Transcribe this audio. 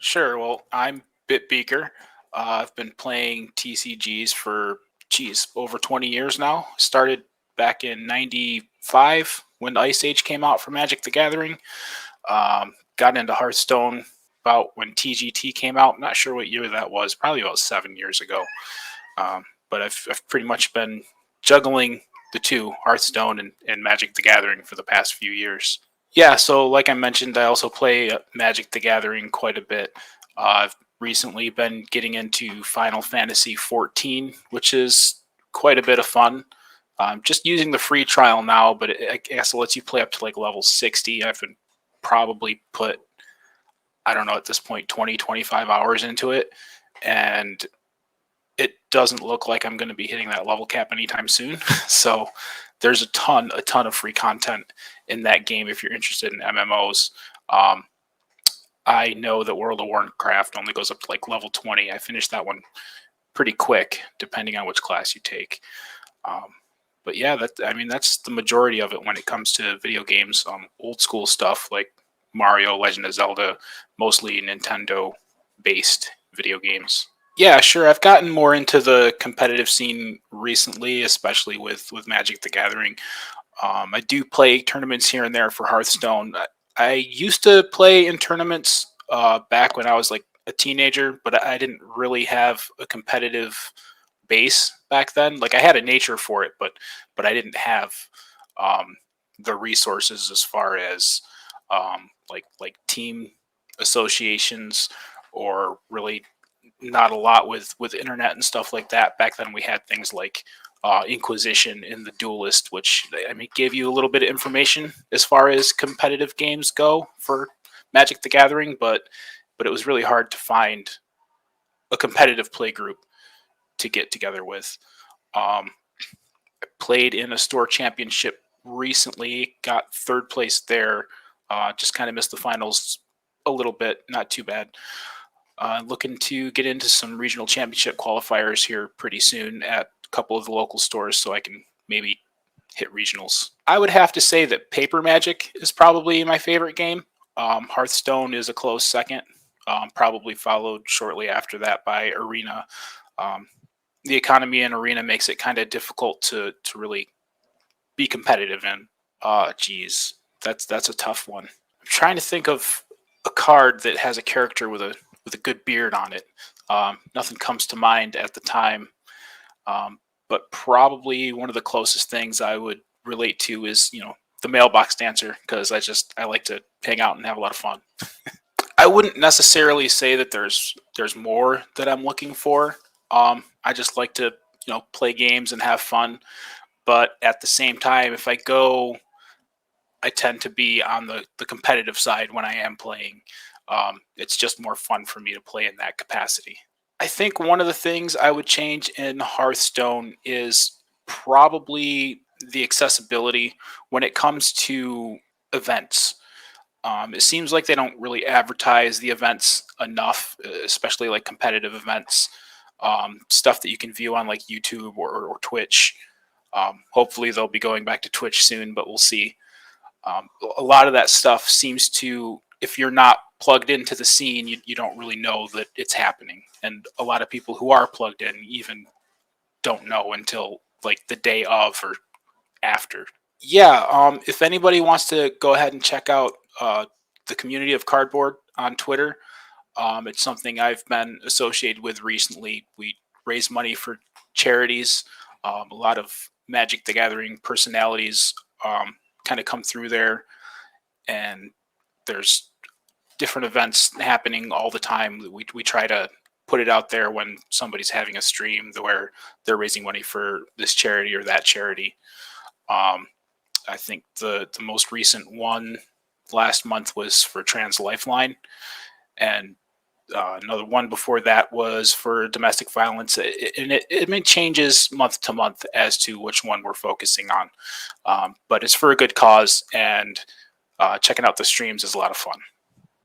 Sure. Well, I'm BitBeaker. I've been playing TCGs for, over 20 years now. Started back in '95 when Ice Age came out for Magic the Gathering. Got into Hearthstone about when TGT came out. Not sure what year that was, probably about 7 years ago. But I've pretty much been juggling the two, Hearthstone and Magic the Gathering, for the past few years. Yeah, so like I mentioned, I also play Magic the Gathering quite a bit. I've recently been getting into Final Fantasy 14, which is quite a bit of fun. I'm just using the free trial now, but I guess it lets you play up to like level 60. I've been probably put, I don't know, at this point, 20, 25 hours into it. And it doesn't look like I'm going to be hitting that level cap anytime soon. So there's a ton of free content in that game if you're interested in MMOs. I know that World of Warcraft only goes up to like level 20. I finished that one pretty quick, depending on which class you take. But yeah, that's the majority of it when it comes to video games. Old school stuff like Mario, Legend of Zelda, mostly Nintendo-based video games. Yeah, sure. I've gotten more into the competitive scene recently, especially with Magic the Gathering. I do play tournaments here and there for Hearthstone. I used to play in tournaments back when I was like a teenager, but I didn't really have a competitive base back then. Like I had a nature for it, but I didn't have the resources as far as like team associations, or really not a lot with internet and stuff like that. Back then we had things like Inquisition in the Duelist, which gave you a little bit of information as far as competitive games go for Magic the Gathering, but it was really hard to find a competitive play group to get together with. I played in a store championship recently, got third place there. Just kind of missed the finals a little bit, not too bad. Looking to get into some regional championship qualifiers here pretty soon at a couple of the local stores, so I can maybe hit regionals. I would have to say that Paper Magic is probably my favorite game. Hearthstone is a close second, probably followed shortly after that by Arena. The economy in Arena makes it kind of difficult to really be competitive in. Geez, that's a tough one. I'm trying to think of a card that has a character with a good beard on it. Nothing comes to mind at the time, but probably one of the closest things I would relate to is the Mailbox Dancer, because I like to hang out and have a lot of fun. I wouldn't necessarily say that there's more that I'm looking for. I just like to play games and have fun, but at the same time, if I go, I tend to be on the competitive side when I am playing. It's just more fun for me to play in that capacity. I think one of the things I would change in Hearthstone is probably the accessibility when it comes to events. It seems like they don't really advertise the events enough, especially like competitive events, stuff that you can view on like YouTube or Twitch. Hopefully they'll be going back to Twitch soon, but we'll see. A lot of that stuff seems to, if you're not plugged into the scene, you don't really know that it's happening. And a lot of people who are plugged in even don't know until like the day of or after. Yeah, if anybody wants to go ahead and check out the community of Cardboard on Twitter, it's something I've been associated with recently. We raise money for charities. A lot of Magic the Gathering personalities kind of come through there, and there's different events happening all the time. We try to put it out there when somebody's having a stream where they're raising money for this charity or that charity. I think the most recent one last month was for Trans Lifeline, and another one before that was for domestic violence. It changes month to month as to which one we're focusing on, but it's for a good cause, and checking out the streams is a lot of fun.